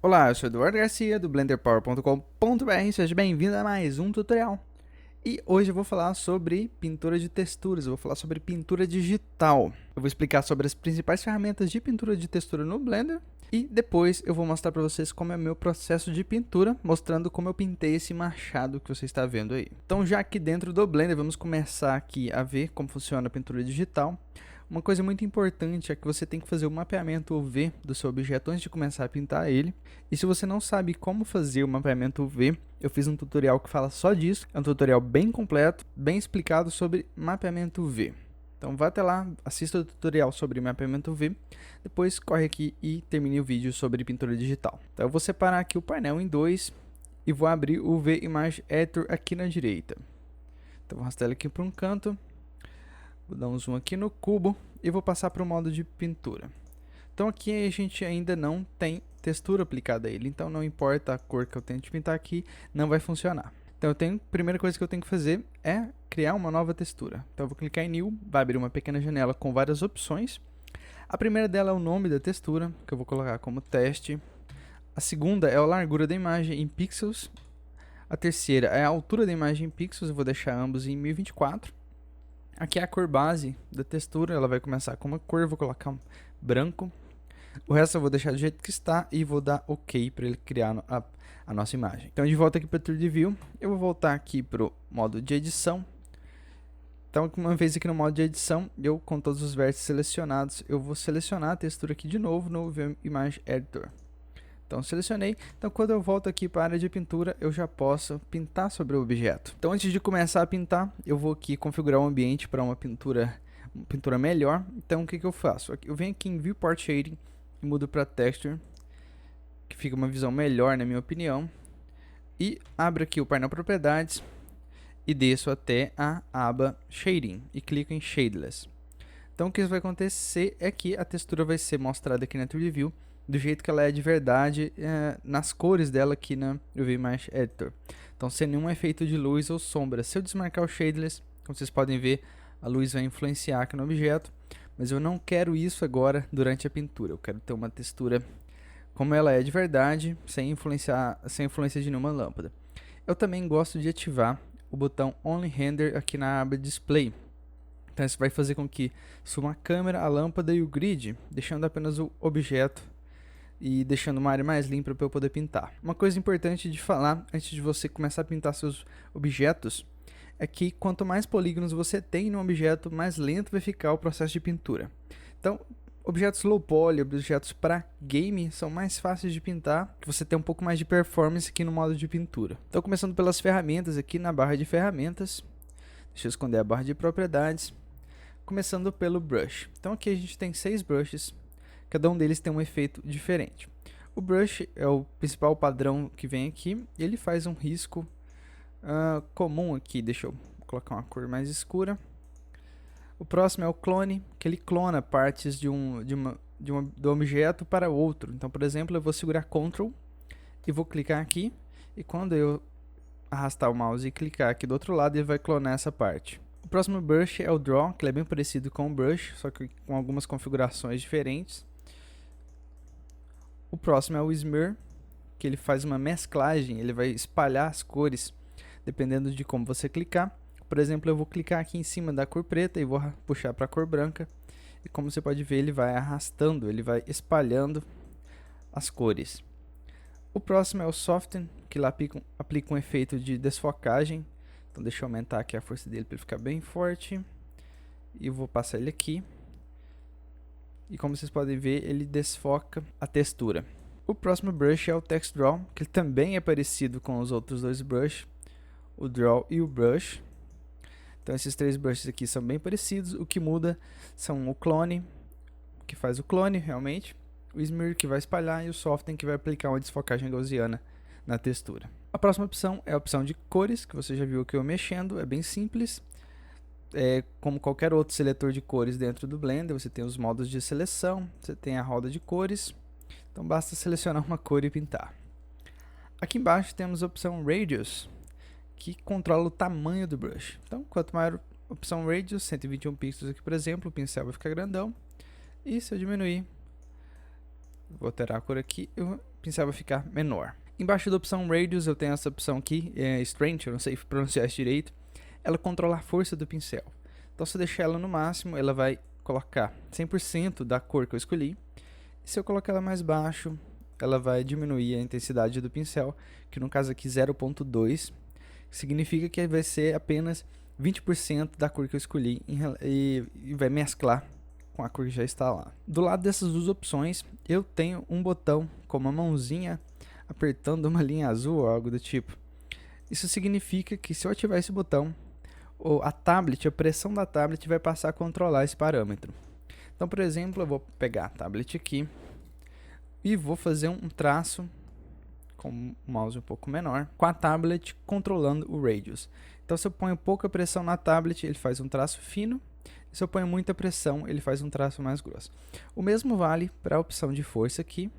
Olá, eu sou Eduardo Garcia do blenderpower.com.br, seja bem-vindo a mais um tutorial. E hoje eu vou falar sobre pintura de texturas, eu vou falar sobre pintura digital. Eu vou explicar sobre as principais ferramentas de pintura de textura no Blender e depois eu vou mostrar para vocês como é o meu processo de pintura, mostrando como eu pintei esse machado que você está vendo aí. Então já aqui dentro do Blender, vamos começar aqui a ver como funciona a pintura digital. Uma coisa muito importante é que você tem que fazer o mapeamento UV do seu objeto antes de começar a pintar ele. E se você não sabe como fazer o mapeamento UV, eu fiz um tutorial que fala só disso. É um tutorial bem completo, bem explicado sobre mapeamento UV. Então vá até lá, assista o tutorial sobre mapeamento UV, depois corre aqui e termine o vídeo sobre pintura digital. Então eu vou separar aqui o painel em dois e vou abrir o UV Image Editor aqui na direita. Então vou arrastar ele aqui para um canto. Vou dar um zoom aqui no cubo e vou passar para o modo de pintura. Então aqui a gente ainda não tem textura aplicada a ele, então não importa a cor que eu tente pintar aqui, não vai funcionar. Então a primeira coisa que eu tenho que fazer é criar uma nova textura. Então eu vou clicar em New, vai abrir uma pequena janela com várias opções. A primeira dela é o nome da textura, que eu vou colocar como teste. A segunda é a largura da imagem em pixels. A terceira é a altura da imagem em pixels, eu vou deixar ambos em 1024. Aqui é a cor base da textura, ela vai começar com uma cor, vou colocar um branco. O resto eu vou deixar do jeito que está e vou dar OK para ele criar a nossa imagem. Então de volta aqui para o 3D View, eu vou voltar aqui para o modo de edição. Então uma vez aqui no modo de edição, eu com todos os vértices selecionados, eu vou selecionar a textura aqui de novo no Image Editor. Então selecionei, então quando eu volto aqui para a área de pintura, eu já posso pintar sobre o objeto. Então antes de começar a pintar, eu vou aqui configurar o ambiente para uma pintura melhor. Então o que eu faço? Eu venho aqui em Viewport Shading e mudo para Texture, que fica uma visão melhor na minha opinião. E abro aqui o painel Propriedades e desço até a aba Shading e clico em Shadeless. Então o que vai acontecer é que a textura vai ser mostrada aqui na 3D View do jeito que ela é de verdade, nas cores dela aqui na UV Image Editor. Então sem nenhum efeito de luz ou sombra. Se eu desmarcar o Shadeless, como vocês podem ver, a luz vai influenciar aqui no objeto, mas eu não quero isso agora durante a pintura. Eu quero ter uma textura como ela é de verdade, sem influência de nenhuma lâmpada. Eu também gosto de ativar o botão Only Render aqui na aba Display. Então isso vai fazer com que suba a câmera, a lâmpada e o grid, deixando apenas o objeto e deixando uma área mais limpa para eu poder pintar. Uma coisa importante de falar antes de você começar a pintar seus objetos é que quanto mais polígonos você tem no objeto, mais lento vai ficar o processo de pintura. Então, objetos low poly, objetos para game são mais fáceis de pintar, que você tem um pouco mais de performance aqui no modo de pintura. Então, começando pelas ferramentas aqui na barra de ferramentas, deixa eu esconder a barra de propriedades, começando pelo brush. Então aqui a gente tem 6 brushes. Cada um deles tem um efeito diferente. O brush é o principal padrão que vem aqui. Ele faz um risco comum aqui. Deixa eu colocar uma cor mais escura. O próximo é o clone, que ele clona partes do objeto para outro. Então, por exemplo, eu vou segurar Ctrl e vou clicar aqui. E quando eu arrastar o mouse e clicar aqui do outro lado, ele vai clonar essa parte. O próximo brush é o Draw, que ele é bem parecido com o Brush, só que com algumas configurações diferentes. O próximo é o Smear, que ele faz uma mesclagem, ele vai espalhar as cores dependendo de como você clicar. Por exemplo, eu vou clicar aqui em cima da cor preta e vou puxar para a cor branca. E como você pode ver, ele vai arrastando, ele vai espalhando as cores. O próximo é o Soften, que lá aplica um efeito de desfocagem. Então deixa eu aumentar aqui a força dele para ele ficar bem forte. E vou passar ele aqui. E como vocês podem ver, ele desfoca a textura. O próximo brush é o Text Draw, que ele também é parecido com os outros dois brushes, o Draw e o Brush. Então esses 3 brushes aqui são bem parecidos. O que muda são o Clone, que faz o clone realmente, o Smear, que vai espalhar, e o Soften, que vai aplicar uma desfocagem gaussiana na textura. A próxima opção é a opção de cores, que você já viu aqui eu mexendo, é bem simples. Como qualquer outro seletor de cores dentro do Blender, você tem os modos de seleção, você tem a roda de cores, então basta selecionar uma cor e pintar. Aqui embaixo temos a opção Radius, que controla o tamanho do brush. Então, quanto maior a opção Radius, 121 pixels aqui por exemplo, o pincel vai ficar grandão, e se eu diminuir, vou alterar a cor aqui, eu pincel vai ficar menor. Embaixo da opção Radius eu tenho essa opção aqui, Strength, eu não sei pronunciar isso direito. Ela controla a força do pincel. Então se eu deixar ela no máximo, ela vai colocar 100% da cor que eu escolhi. E se eu colocar ela mais baixo, ela vai diminuir a intensidade do pincel, que no caso aqui 0.2, significa que vai ser apenas 20% da cor que eu escolhi e vai mesclar com a cor que já está lá. Do lado dessas duas opções, eu tenho um botão com uma mãozinha apertando uma linha azul ou algo do tipo. Isso significa que se eu ativar esse botão, a pressão da tablet vai passar a controlar esse parâmetro. Então, por exemplo, eu vou pegar a tablet aqui e vou fazer um traço com um mouse um pouco menor, com a tablet controlando o radius. Então, se eu ponho pouca pressão na tablet, ele faz um traço fino. Se eu ponho muita pressão, ele faz um traço mais grosso. O mesmo vale para a opção de força aqui.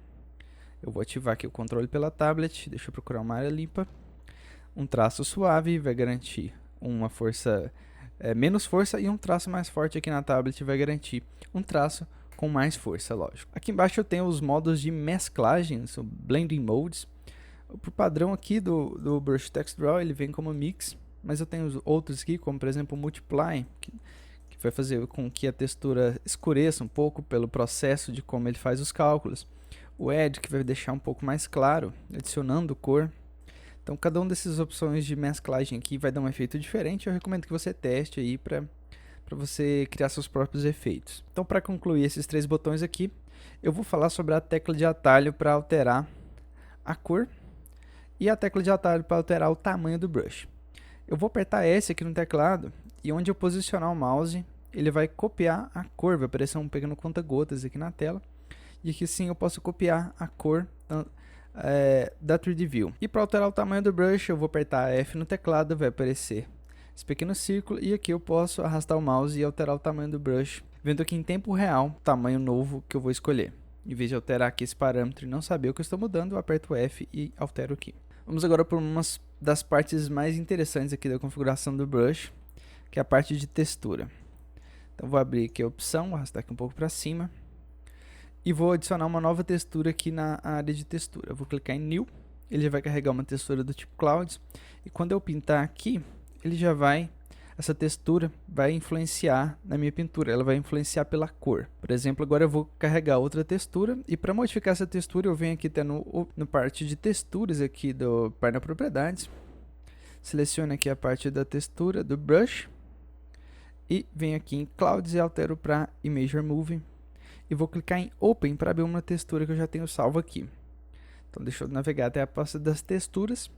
Eu vou ativar aqui o controle pela tablet. Deixa eu procurar uma área limpa. Um traço suave vai garantir uma força, menos força, e um traço mais forte aqui na tablet vai garantir um traço com mais força, lógico. Aqui embaixo eu tenho os modos de mesclagem, são Blending Modes. Por padrão aqui do Brush Text Draw, ele vem como Mix, mas eu tenho os outros aqui, como por exemplo o Multiply, que vai fazer com que a textura escureça um pouco pelo processo de como ele faz os cálculos. O Edge, que vai deixar um pouco mais claro, adicionando cor. Então, cada uma dessas opções de mesclagem aqui vai dar um efeito diferente. Eu recomendo que você teste aí para você criar seus próprios efeitos. Então, para concluir esses 3 botões aqui, eu vou falar sobre a tecla de atalho para alterar a cor e a tecla de atalho para alterar o tamanho do brush. Eu vou apertar S aqui no teclado e onde eu posicionar o mouse, ele vai copiar a cor, vai aparecer um pequeno conta-gotas aqui na tela. E aqui sim eu posso copiar a cor da 3D View. E para alterar o tamanho do brush, eu vou apertar F no teclado, vai aparecer esse pequeno círculo. E aqui eu posso arrastar o mouse e alterar o tamanho do brush, vendo aqui em tempo real o tamanho novo que eu vou escolher. Em vez de alterar aqui esse parâmetro e não saber o que eu estou mudando, eu aperto F e altero aqui. Vamos agora para uma das partes mais interessantes aqui da configuração do brush, que é a parte de textura. Então vou abrir aqui a opção, vou arrastar aqui um pouco para cima. E vou adicionar uma nova textura aqui na área de textura. Eu vou clicar em New, ele já vai carregar uma textura do tipo Clouds. E quando eu pintar aqui, essa textura vai influenciar na minha pintura, ela vai influenciar pela cor. Por exemplo, agora eu vou carregar outra textura, e para modificar essa textura eu venho aqui até no parte de texturas aqui do painel propriedades. Seleciono aqui a parte da textura do brush, e venho aqui em Clouds e altero para Image Remove. E vou clicar em Open para abrir uma textura que eu já tenho salvo aqui. Então deixa eu navegar até a pasta das texturas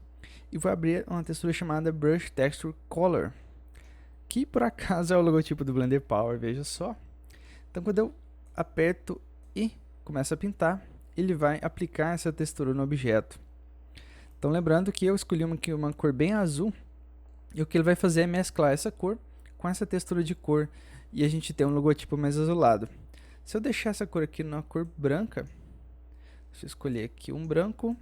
e vou abrir uma textura chamada Brush Texture Color, que por acaso é o logotipo do Blender Power, veja só. Então quando eu aperto e começo a pintar, ele vai aplicar essa textura no objeto. Então lembrando que eu escolhi uma cor bem azul, e o que ele vai fazer é mesclar essa cor com essa textura de cor, e a gente tem um logotipo mais azulado. Se eu deixar essa cor aqui na cor branca, deixa eu escolher aqui um branco,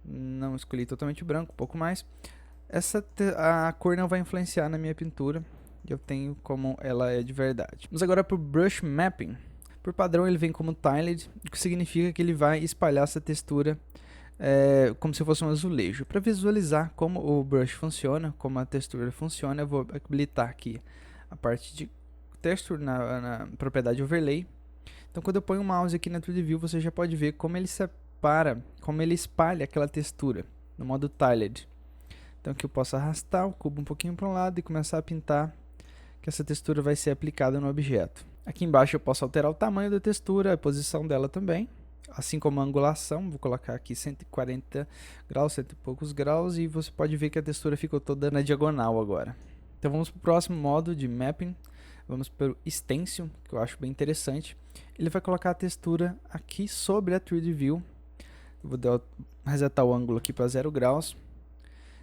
não escolhi totalmente branco, um pouco mais, a cor não vai influenciar na minha pintura, eu tenho como ela é de verdade. Vamos agora para o Brush Mapping. Por padrão ele vem como Tiled, o que significa que ele vai espalhar essa textura como se fosse um azulejo. Para visualizar como o brush funciona, como a textura funciona, eu vou habilitar aqui a parte de Texture na propriedade Overlay. Então quando eu ponho o mouse aqui na 3D View, você já pode ver como ele separa, como ele espalha aquela textura no modo Tiled. Então aqui eu posso arrastar o cubo um pouquinho para um lado e começar a pintar, que essa textura vai ser aplicada no objeto. Aqui embaixo eu posso alterar o tamanho da textura, a posição dela também, assim como a angulação. Vou colocar aqui 140 graus, 100 e poucos graus, e você pode ver que a textura ficou toda na diagonal agora. Então vamos para o próximo modo de Mapping. Vamos para o Stencil, que eu acho bem interessante. Ele vai colocar a textura aqui sobre a 3D View. Eu vou resetar o ângulo aqui para 0 graus.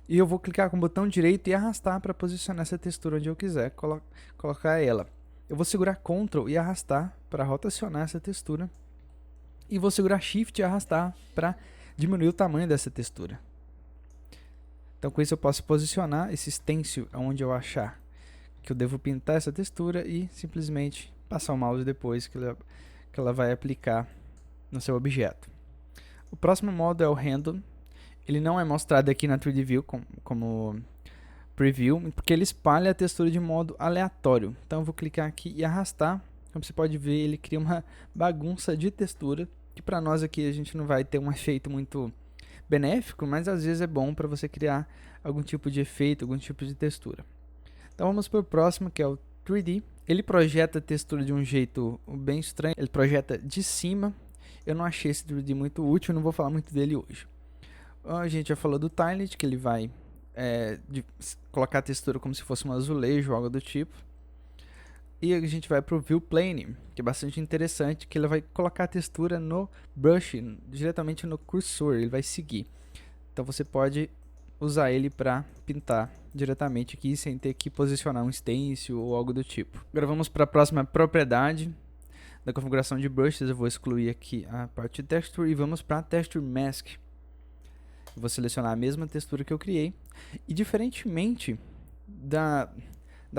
E eu vou clicar com o botão direito e arrastar para posicionar essa textura onde eu quiser colocar ela. Eu vou segurar Ctrl e arrastar para rotacionar essa textura. E vou segurar Shift e arrastar para diminuir o tamanho dessa textura. Então com isso eu posso posicionar esse Stencil onde eu achar que eu devo pintar essa textura e simplesmente passar o mouse depois que ela vai aplicar no seu objeto. O próximo modo é o Random. Ele não é mostrado aqui na 3D View como Preview, porque ele espalha a textura de modo aleatório. Então eu vou clicar aqui e arrastar. Como você pode ver, ele cria uma bagunça de textura, que para nós aqui a gente não vai ter um efeito muito benéfico, mas às vezes é bom para você criar algum tipo de efeito, algum tipo de textura. Então vamos para o próximo, que é o 3D. Ele projeta a textura de um jeito bem estranho, ele projeta de cima. Eu não achei esse 3D muito útil, não vou falar muito dele hoje. A gente já falou do Tiled, que ele vai colocar a textura como se fosse um azulejo ou algo do tipo. E a gente vai para o View Plane, que é bastante interessante, que ele vai colocar a textura no brush, diretamente no cursor, ele vai seguir. Então você pode usar ele para pintar diretamente aqui, sem ter que posicionar um stencil ou algo do tipo. Agora vamos para a próxima propriedade da configuração de brushes. Eu vou excluir aqui a parte de texture e vamos para Texture Mask. Eu vou selecionar a mesma textura que eu criei. E diferentemente da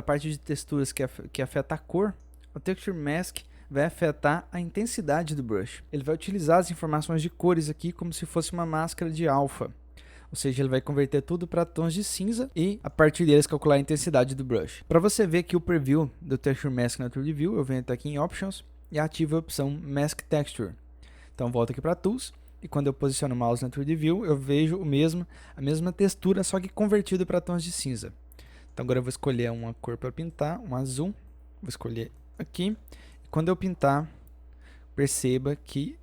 parte de texturas que afeta a cor, o Texture Mask vai afetar a intensidade do brush. Ele vai utilizar as informações de cores aqui como se fosse uma máscara de alfa. Ou seja, ele vai converter tudo para tons de cinza e a partir deles calcular a intensidade do brush. Para você ver aqui o preview do Texture Mask na 3D View, eu venho aqui em Options e ativo a opção Mask Texture. Então volto aqui para Tools. E quando eu posiciono o mouse na 3D View, eu vejo a mesma textura, só que convertido para tons de cinza. Então agora eu vou escolher uma cor para pintar, um azul. Vou escolher aqui. E quando eu pintar, perceba que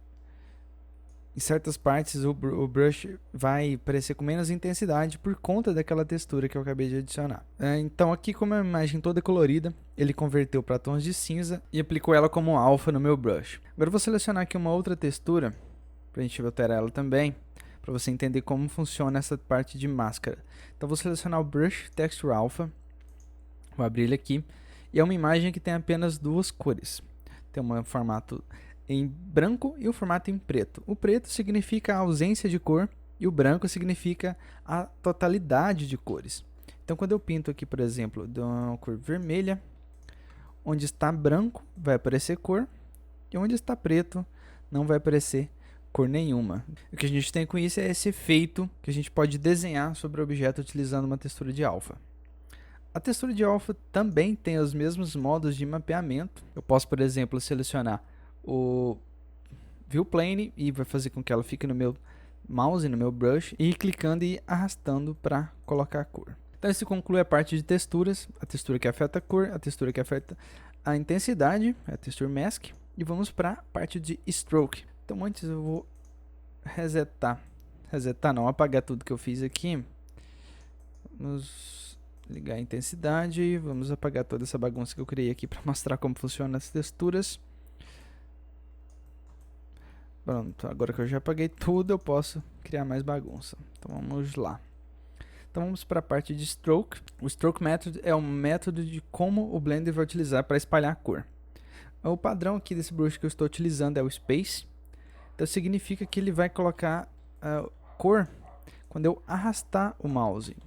em certas partes o brush vai parecer com menos intensidade por conta daquela textura que eu acabei de adicionar. Então aqui, como a imagem toda colorida, ele converteu para tons de cinza e aplicou ela como alfa no meu brush. Agora eu vou selecionar aqui uma outra textura, para a gente alterar ela também, para você entender como funciona essa parte de máscara. Então vou selecionar o Brush Texture Alpha, vou abrir ele aqui, e é uma imagem que tem apenas duas cores. Tem um formato em branco e o formato em preto. O preto significa a ausência de cor e o branco significa a totalidade de cores. Então quando eu pinto aqui, por exemplo, de uma cor vermelha, onde está branco vai aparecer cor e onde está preto não vai aparecer cor nenhuma. O que a gente tem com isso é esse efeito que a gente pode desenhar sobre o objeto utilizando uma textura de alfa. A textura de alfa também tem os mesmos modos de mapeamento. Eu posso, por exemplo, selecionar o View Plane e vai fazer com que ela fique no meu mouse, no meu brush, e ir clicando e arrastando para colocar a cor. Então isso conclui a parte de texturas, a textura que afeta a cor, a textura que afeta a intensidade, a Texture Mask, e vamos para a parte de Stroke. Então antes eu vou apagar tudo que eu fiz aqui. Vamos ligar a intensidade e vamos apagar toda essa bagunça que eu criei aqui para mostrar como funcionam as texturas. Pronto, agora que eu já apaguei tudo, eu posso criar mais bagunça. Então vamos lá. Então vamos para a parte de Stroke. O Stroke Method é um método de como o Blender vai utilizar para espalhar a cor. O padrão aqui desse brush que eu estou utilizando é o Space. Então significa que ele vai colocar a cor quando eu arrastar o mouse.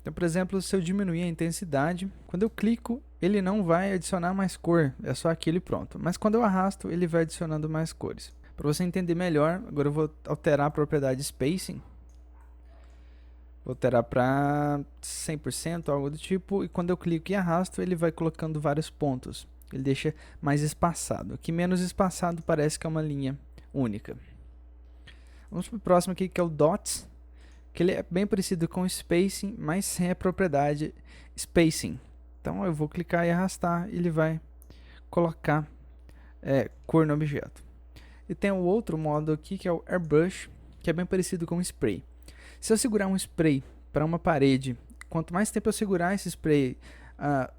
Então, por exemplo, se eu diminuir a intensidade, quando eu clico, ele não vai adicionar mais cor, é só aquele pronto. Mas quando eu arrasto, ele vai adicionando mais cores. Para você entender melhor, agora eu vou alterar a propriedade Spacing. Vou alterar para 100%, algo do tipo, e quando eu clico e arrasto, ele vai colocando vários pontos. Ele deixa mais espaçado. Aqui menos espaçado parece que é uma linha única. Vamos para o próximo aqui, que é o Dots, que ele é bem parecido com o Spacing, mas sem a propriedade Spacing. Então eu vou clicar e arrastar, e ele vai colocar cor no objeto. E tem o outro modo aqui, que é o Airbrush, que é bem parecido com o Spray. Se eu segurar um spray para uma parede, quanto mais tempo eu segurar esse spray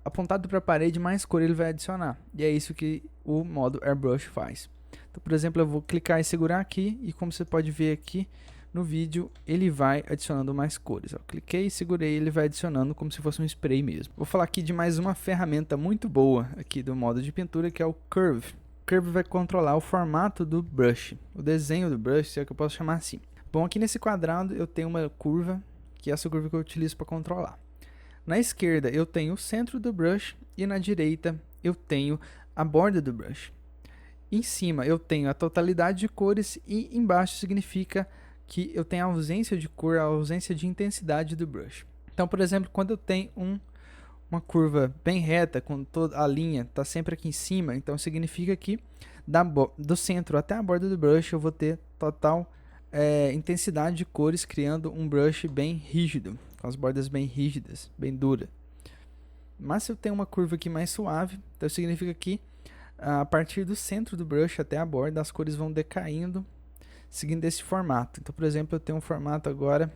apontado para a parede, mais cor ele vai adicionar. E é isso que o modo Airbrush faz. Então, por exemplo, eu vou clicar e segurar aqui, e como você pode ver aqui no vídeo, ele vai adicionando mais cores. Eu cliquei e segurei, ele vai adicionando como se fosse um spray mesmo. Vou falar aqui de mais uma ferramenta muito boa aqui do modo de pintura, que é o Curve. O Curve vai controlar o formato do brush, o desenho do brush, se é que eu posso chamar assim. Bom, aqui nesse quadrado eu tenho uma curva, que é essa curva que eu utilizo para controlar. Na esquerda eu tenho o centro do brush e na direita eu tenho a borda do brush. Em cima eu tenho a totalidade de cores e embaixo significa que eu tenho a ausência de cor, a ausência de intensidade do brush. Então, por exemplo, quando eu tenho uma curva bem reta, com toda a linha está sempre aqui em cima, então significa que do centro até a borda do brush eu vou ter total intensidade de cores, criando um brush bem rígido, com as bordas bem rígidas, bem duras. Mas se eu tenho uma curva aqui mais suave, então significa que a partir do centro do brush até a borda, as cores vão decaindo, seguindo esse formato. Então, por exemplo, eu tenho um formato agora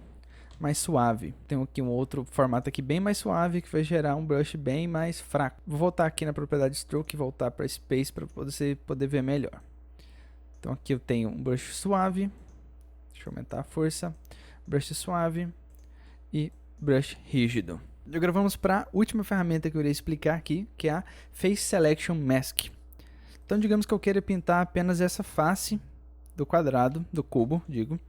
mais suave. Tenho aqui um outro formato aqui bem mais suave, que vai gerar um brush bem mais fraco. Vou voltar aqui na propriedade Stroke e voltar para Space para você poder ver melhor. Então aqui eu tenho um brush suave. Deixa eu aumentar a força. Brush suave e brush rígido. Agora vamos para a última ferramenta que eu irei explicar aqui, que é a Face Selection Mask. Então digamos que eu queira pintar apenas essa face do quadrado, do cubo, digo,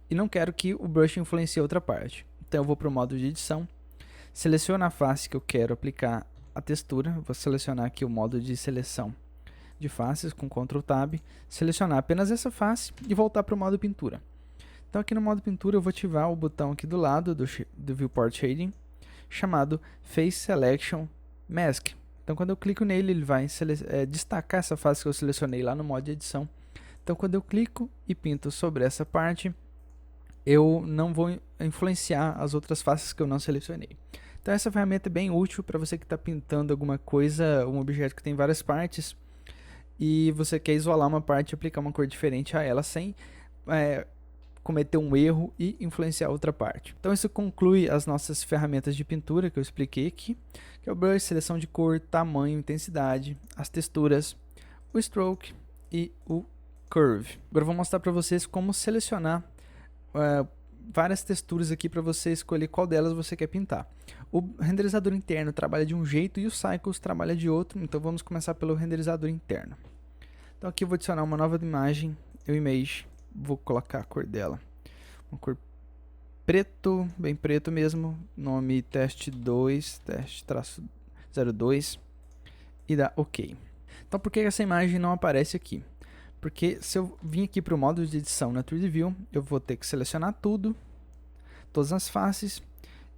e não quero que o brush influencie outra parte. Então eu vou para o modo de edição, seleciono a face que eu quero aplicar a textura, vou selecionar aqui o modo de seleção de faces com Ctrl Tab, selecionar apenas essa face e voltar para o modo pintura. Então aqui no modo pintura eu vou ativar o botão aqui do lado do Viewport Shading, chamado Face Selection Mask. Então quando eu clico nele, ele vai destacar essa face que eu selecionei lá no modo de edição. Então quando eu clico e pinto sobre essa parte, eu não vou influenciar as outras faces que eu não selecionei. Então essa ferramenta é bem útil para você que está pintando alguma coisa, um objeto que tem várias partes, e você quer isolar uma parte e aplicar uma cor diferente a ela sem cometer um erro e influenciar outra parte. Então isso conclui as nossas ferramentas de pintura que eu expliquei aqui, que é o brush, seleção de cor, tamanho, intensidade, as texturas, o stroke e o curve. Agora eu vou mostrar para vocês como selecionar várias texturas aqui para você escolher qual delas você quer pintar. O renderizador interno trabalha de um jeito e o Cycles trabalha de outro, então vamos começar pelo renderizador interno. Então aqui eu vou adicionar uma nova imagem, image, vou colocar a cor dela, uma cor preto, bem preto mesmo, nome teste2, teste-02 e dá OK. Então por que essa imagem não aparece aqui? Porque se eu vim aqui para o modo de edição na 3D View, eu vou ter que selecionar tudo, todas as faces,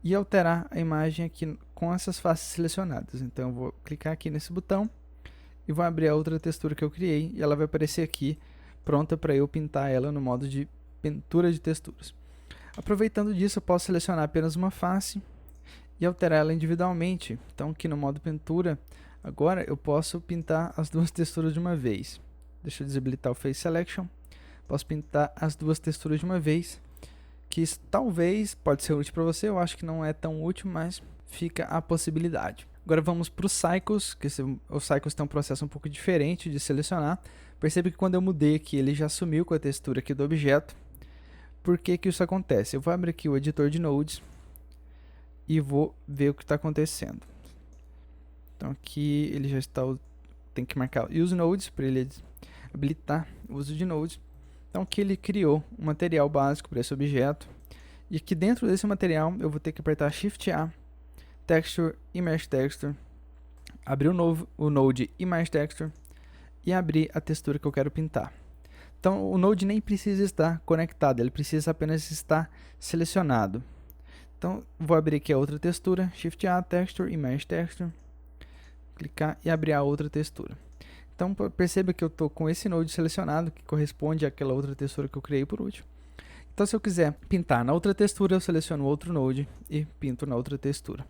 e alterar a imagem aqui com essas faces selecionadas. Então eu vou clicar aqui nesse botão e vou abrir a outra textura que eu criei, e ela vai aparecer aqui, pronta para eu pintar ela no modo de pintura de texturas. Aproveitando disso, eu posso selecionar apenas uma face e alterar ela individualmente. Então aqui no modo pintura, agora eu posso pintar as duas texturas de uma vez. Deixa eu desabilitar o Face Selection. Posso pintar as duas texturas de uma vez, que isso talvez pode ser útil para você. Eu acho que não é tão útil, mas fica a possibilidade. Agora vamos para os Cycles, que os Cycles tem um processo um pouco diferente de selecionar. Percebe que quando eu mudei aqui, ele já sumiu com a textura aqui do objeto. Por que que isso acontece? Eu vou abrir aqui o editor de nodes e vou ver o que está acontecendo. Então aqui ele já está, tem que marcar Use Nodes para ele habilitar o uso de nodes. Então aqui ele criou um material básico para esse objeto, e aqui dentro desse material eu vou ter que apertar Shift A, Texture, Image Texture, abrir o node Image Texture e abrir a textura que eu quero pintar. Então o node nem precisa estar conectado, ele precisa apenas estar selecionado. Então vou abrir aqui a outra textura, Shift A, Texture, Image Texture, clicar e abrir a outra textura. Então perceba que eu estou com esse node selecionado, que corresponde àquela outra textura que eu criei por último. Então se eu quiser pintar na outra textura, eu seleciono outro node e pinto na outra textura.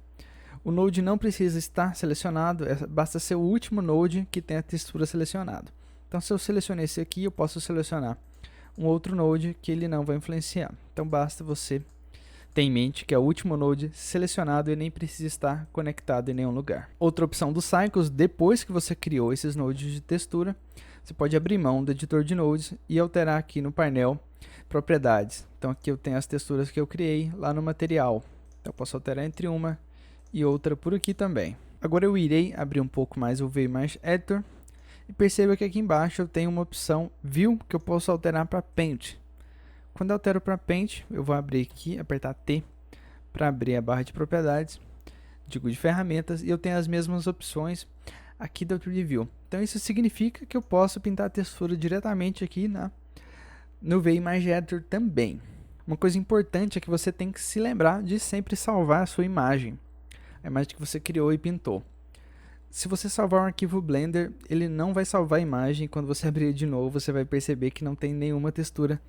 O node não precisa estar selecionado, basta ser o último node que tem a textura selecionada. Então se eu selecionei esse aqui, eu posso selecionar um outro node que ele não vai influenciar. Então basta você ter em mente que é o último node selecionado e nem precisa estar conectado em nenhum lugar. Outra opção do Cycles, depois que você criou esses nodes de textura, você pode abrir mão do editor de nodes e alterar aqui no painel propriedades. Então aqui eu tenho as texturas que eu criei lá no material. Então eu posso alterar entre uma e outra por aqui também. Agora eu irei abrir um pouco mais o ViewMesh Editor e perceba que aqui embaixo eu tenho uma opção View que eu posso alterar para Paint. Quando eu altero para Paint, eu vou abrir aqui, apertar T para abrir a barra de propriedades, digo de ferramentas, e eu tenho as mesmas opções aqui do 3D View. Então Então isso significa que eu posso pintar a textura diretamente aqui no VImage Editor também. Uma coisa importante é que você tem que se lembrar de sempre salvar a sua imagem, a imagem que você criou e pintou. Se você salvar um arquivo Blender, ele não vai salvar a imagem. Quando você abrir de novo, você vai perceber que não tem nenhuma textura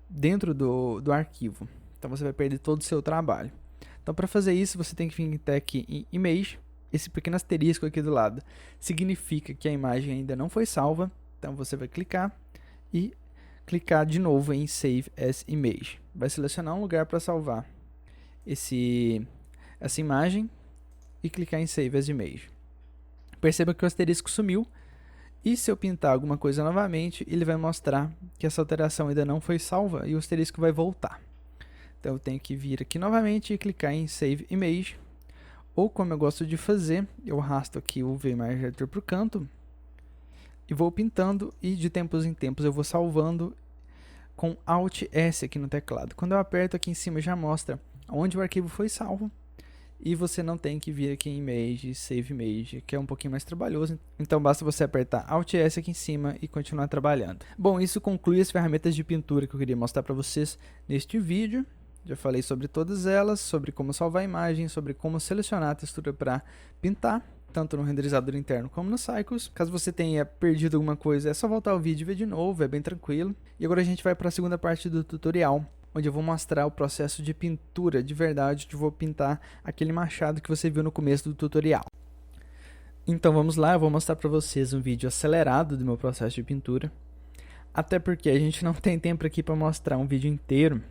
dentro do arquivo. Então você vai perder todo o seu trabalho. Então para fazer isso, você tem que vir até aqui em Image. Esse pequeno asterisco aqui do lado significa que a imagem ainda não foi salva. Então você vai clicar e clicar de novo em Save as Image. Vai selecionar um lugar para salvar essa imagem e clicar em Save as Image. Perceba que o asterisco sumiu e se eu pintar alguma coisa novamente, ele vai mostrar que essa alteração ainda não foi salva e o asterisco vai voltar. Então eu tenho que vir aqui novamente e clicar em Save Image. Ou como eu gosto de fazer, eu arrasto aqui o VImage Editor para o canto e vou pintando, e de tempos em tempos eu vou salvando com Alt S aqui no teclado. Quando eu aperto aqui em cima já mostra onde o arquivo foi salvo, e você não tem que vir aqui em Image, Save Image, que é um pouquinho mais trabalhoso. Então basta você apertar Alt S aqui em cima e continuar trabalhando. Bom, isso conclui as ferramentas de pintura que eu queria mostrar para vocês neste vídeo. Já falei sobre todas elas, sobre como salvar a imagem, sobre como selecionar a textura para pintar, tanto no renderizador interno como no Cycles. Caso você tenha perdido alguma coisa, é só voltar ao vídeo e ver de novo, é bem tranquilo. E agora a gente vai para a segunda parte do tutorial, onde eu vou mostrar o processo de pintura de verdade, onde eu vou pintar aquele machado que você viu no começo do tutorial. Então vamos lá, eu vou mostrar para vocês um vídeo acelerado do meu processo de pintura. Até porque a gente não tem tempo aqui para mostrar um vídeo inteiro,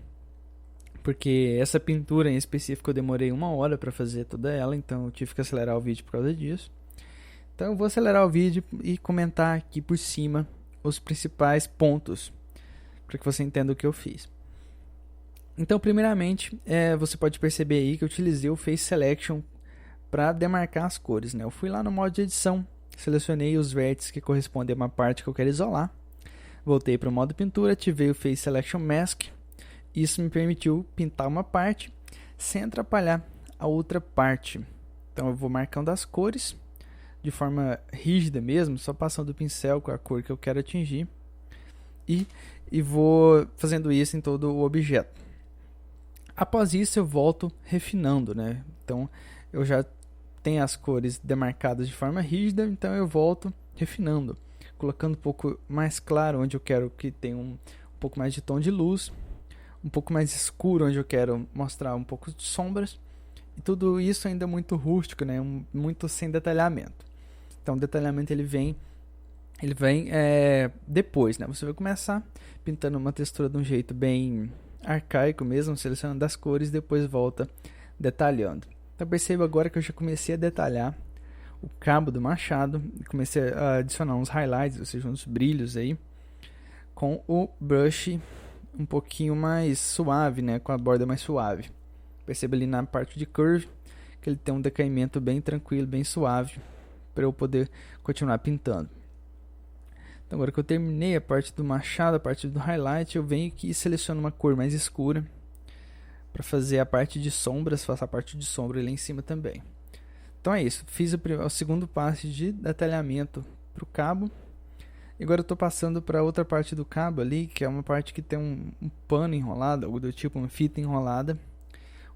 porque essa pintura em específico eu demorei 1 hora para fazer toda ela, então eu tive que acelerar o vídeo por causa disso. Então eu vou acelerar o vídeo e comentar aqui por cima os principais pontos, para que você entenda o que eu fiz. Então primeiramente, você pode perceber aí que eu utilizei o Face Selection para demarcar as cores, né? Eu fui lá no modo de edição, selecionei os vértices que correspondem a uma parte que eu quero isolar, voltei para o modo pintura, ativei o Face Selection Mask. Isso me permitiu pintar uma parte sem atrapalhar a outra parte. Então eu vou marcando as cores de forma rígida mesmo, só passando o pincel com a cor que eu quero atingir, e vou fazendo isso em todo o objeto. Após isso eu volto refinando, né? Então eu já tenho as cores demarcadas de forma rígida, então eu volto refinando, colocando um pouco mais claro onde eu quero que tenha um pouco mais de tom de luz, um pouco mais escuro onde eu quero mostrar um pouco de sombras, e tudo isso ainda muito rústico, né? Muito sem detalhamento. Então o detalhamento ele vem depois, né? Você vai começar pintando uma textura de um jeito bem arcaico mesmo, selecionando as cores, depois volta detalhando. Então perceba agora que eu já comecei a detalhar o cabo do machado, comecei a adicionar uns highlights, ou seja, uns brilhos aí, com o brush um pouquinho mais suave, né, com a borda mais suave. Perceba ali na parte de curve que ele tem um decaimento bem tranquilo, bem suave, para eu poder continuar pintando. Então agora que eu terminei a parte do machado, a parte do highlight, eu venho aqui e seleciono uma cor mais escura para fazer a parte de sombras, faço a parte de sombra ali em cima também. Então é isso, fiz o segundo passo de detalhamento para o cabo. E agora eu estou passando para outra parte do cabo ali, que é uma parte que tem um pano enrolado, algo do tipo, uma fita enrolada,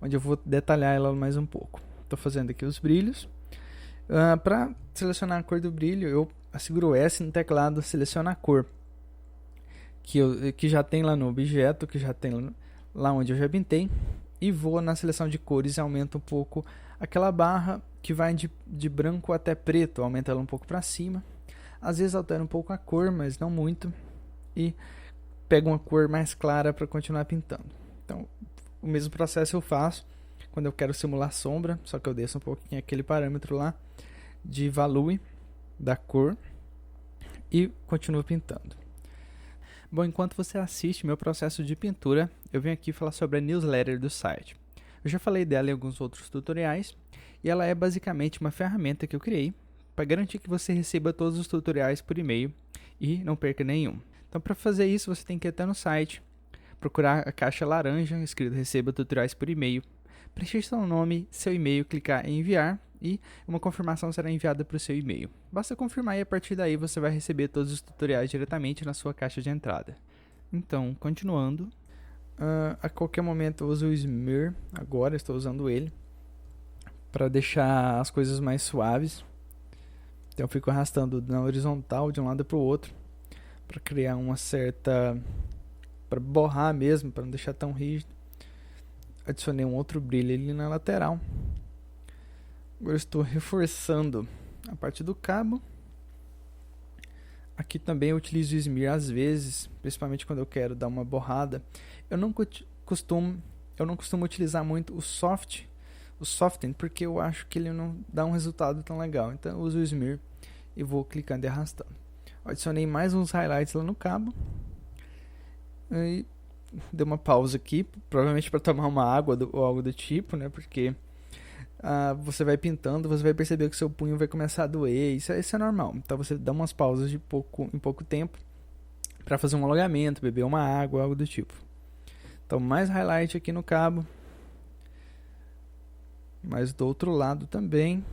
onde eu vou detalhar ela mais um pouco. Estou fazendo aqui os brilhos. Para selecionar a cor do brilho, eu seguro S no teclado, seleciono a cor que já tem lá no objeto, que já tem lá onde eu já pintei, e vou na seleção de cores e aumento um pouco aquela barra que vai de branco até preto, aumenta ela um pouco para cima. Às vezes altera um pouco a cor, mas não muito, e pego uma cor mais clara para continuar pintando. Então o mesmo processo eu faço quando eu quero simular sombra, só que eu desço um pouquinho aquele parâmetro lá de value da cor e continuo pintando. Bom, enquanto você assiste meu processo de pintura, eu venho aqui falar sobre a newsletter do site. Eu já falei dela em alguns outros tutoriais, e ela é basicamente uma ferramenta que eu criei para garantir que você receba todos os tutoriais por e-mail e não perca nenhum. Então para fazer isso você tem que ir até no site, procurar a caixa laranja escrito receba tutoriais por e-mail, preencher seu nome, seu e-mail, clicar em enviar e uma confirmação será enviada para o seu e-mail. Basta confirmar e a partir daí você vai receber todos os tutoriais diretamente na sua caixa de entrada. Então, continuando, a qualquer momento eu uso o Smear, agora estou usando ele, para deixar as coisas mais suaves. Então eu fico arrastando na horizontal de um lado para o outro, para criar uma certa... para borrar mesmo, para não deixar tão rígido. Adicionei um outro brilho ali na lateral. Agora estou reforçando a parte do cabo. Aqui também eu utilizo o Smear às vezes, principalmente quando eu quero dar uma borrada. Eu não costumo utilizar muito o Soften, porque eu acho que ele não dá um resultado tão legal. Então eu uso o Smear e vou clicando e arrastando. Adicionei mais uns highlights lá no cabo. E dei uma pausa aqui, provavelmente para tomar uma água ou algo do tipo, né? Porque você vai pintando, você vai perceber que seu punho vai começar a doer. Isso é normal. Então você dá umas pausas em pouco tempo para fazer um alongamento, beber uma água, algo do tipo. Então mais highlight aqui no cabo. Mas do outro lado também.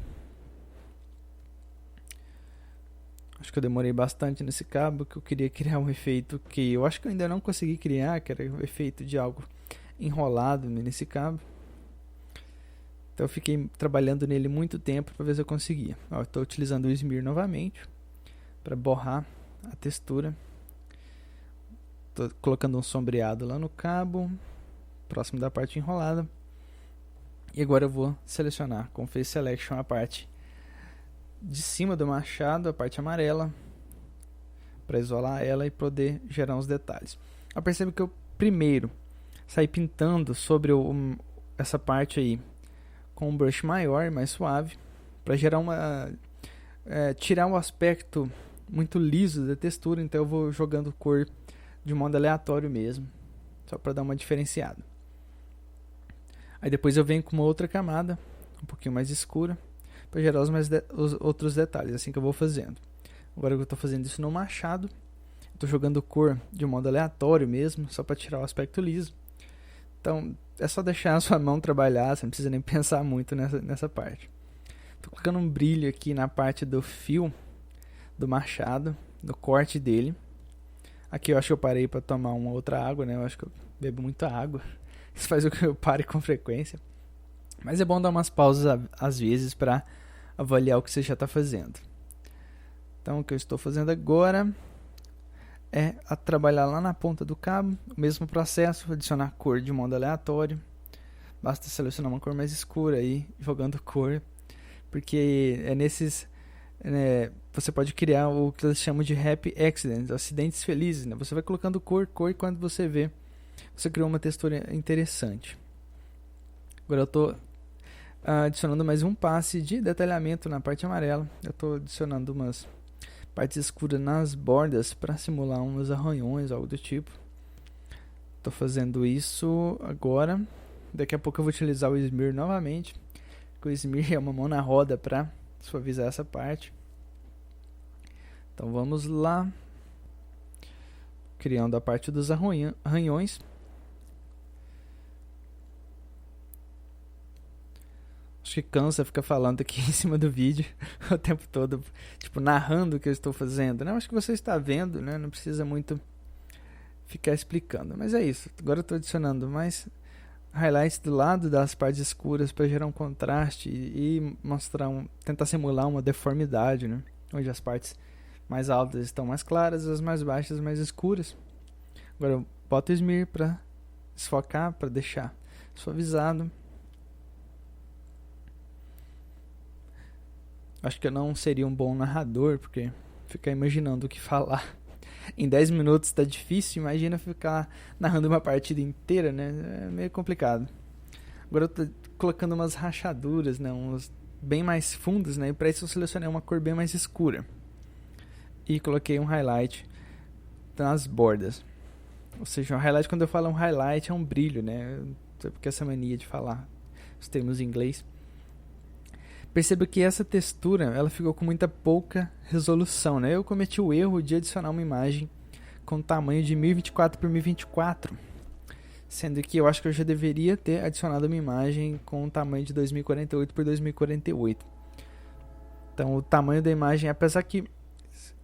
Acho que eu demorei bastante nesse cabo, que eu queria criar um efeito que eu acho que eu ainda não consegui criar, que era o efeito de algo enrolado nesse cabo. Então eu fiquei trabalhando nele muito tempo para ver se eu conseguia. Estou utilizando o Smear novamente para borrar a textura. Estou colocando um sombreado lá no cabo, próximo da parte enrolada. E agora eu vou selecionar com Face Selection a parte de cima do machado, a parte amarela, para isolar ela e poder gerar uns detalhes. Eu percebo que eu primeiro saí pintando sobre essa parte aí com um brush maior e mais suave, para gerar tirar um aspecto muito liso da textura. Então eu vou jogando cor de modo aleatório mesmo, só para dar uma diferenciada. Aí depois eu venho com uma outra camada um pouquinho mais escura para gerar os outros detalhes, assim que eu vou fazendo. Agora eu estou fazendo isso no machado, estou jogando cor de modo aleatório mesmo, só para tirar o aspecto liso. Então é só deixar a sua mão trabalhar, você não precisa nem pensar muito nessa parte. Estou colocando um brilho aqui na parte do fio do machado, no corte dele. Aqui eu acho que eu parei para tomar uma outra água, né? Eu acho que eu bebo muita água. Isso faz com que eu pare com frequência. Mas é bom dar umas pausas às vezes para avaliar o que você já está fazendo. Então o que eu estou fazendo agora é trabalhar lá na ponta do cabo. O mesmo processo, adicionar cor de modo aleatório. Basta selecionar uma cor mais escura aí, jogando cor. Porque é nesses... você pode criar o que eles chamam de Happy Accidents, acidentes felizes, né? Você vai colocando cor e quando você vê, você criou uma textura interessante. Agora eu estou adicionando mais um passe de detalhamento na parte amarela. Eu estou adicionando umas partes escuras nas bordas para simular uns arranhões, algo do tipo. Estou fazendo isso agora. Daqui a pouco eu vou utilizar o Smear novamente. O Smear é uma mão na roda para suavizar essa parte. Então vamos lá. Criando a parte dos arranhões. Acho que cansa ficar falando aqui em cima do vídeo o tempo todo, tipo, narrando o que eu estou fazendo, né? Acho que você está vendo, né? Não precisa muito ficar explicando. Mas é isso. Agora eu estou adicionando mais highlights do lado das partes escuras para gerar um contraste e mostrar tentar simular uma deformidade, né? Onde as partes mais altas estão mais claras, as mais baixas mais escuras. Agora eu boto o Smear para desfocar, para deixar suavizado. Acho que eu não seria um bom narrador, porque ficar imaginando o que falar em 10 minutos está difícil. Imagina ficar narrando uma partida inteira, né? É meio complicado. Agora eu tô colocando umas rachaduras, né? Uns bem mais fundos, né? E para isso eu selecionei uma cor bem mais escura. E coloquei um highlight nas bordas. Ou seja, um highlight, quando eu falo um highlight, é um brilho, né? Não sei porque essa mania de falar os termos em inglês. Perceba que essa textura, ela ficou com muita pouca resolução, né? Eu cometi o erro de adicionar uma imagem com tamanho de 1024 por 1024. Sendo que eu acho que eu já deveria ter adicionado uma imagem com o tamanho de 2048 por 2048. Então o tamanho da imagem, apesar que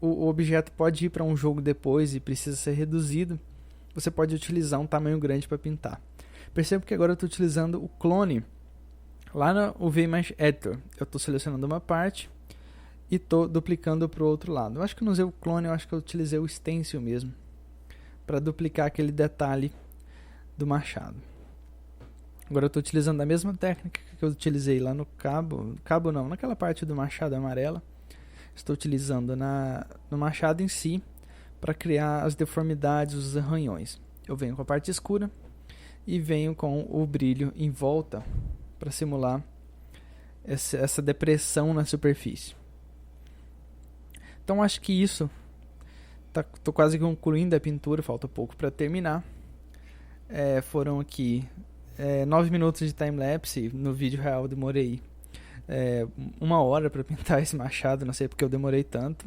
o objeto pode ir para um jogo depois e precisa ser reduzido, você pode utilizar um tamanho grande para pintar. Percebo que agora eu estou utilizando o clone. Lá no VImage Editor, eu estou selecionando uma parte e estou duplicando para o outro lado. Eu acho que eu não usei o clone, eu acho que eu utilizei o stencil mesmo, para duplicar aquele detalhe do machado. Agora eu estou utilizando a mesma técnica que eu utilizei lá no cabo não, naquela parte do machado amarela. Estou utilizando no machado em si para criar as deformidades, os arranhões. Eu venho com a parte escura e venho com o brilho em volta para simular essa depressão na superfície. Então acho que isso, estou quase concluindo a pintura, falta pouco para terminar. Foram aqui 9 minutos de time-lapse. No vídeo real eu demorei 1 hora para pintar esse machado, não sei porque eu demorei tanto.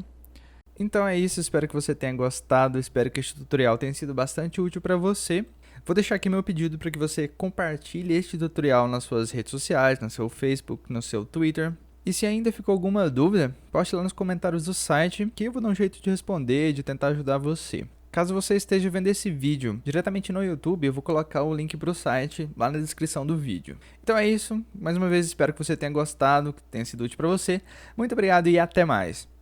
Então é isso, espero que você tenha gostado, espero que este tutorial tenha sido bastante útil para você. Vou deixar aqui meu pedido para que você compartilhe este tutorial nas suas redes sociais, no seu Facebook, no seu Twitter. E se ainda ficou alguma dúvida, poste lá nos comentários do site que eu vou dar um jeito de responder, de tentar ajudar você. Caso você esteja vendo esse vídeo diretamente no YouTube, eu vou colocar o link para o site lá na descrição do vídeo. Então é isso, mais uma vez espero que você tenha gostado, que tenha sido útil para você. Muito obrigado e até mais!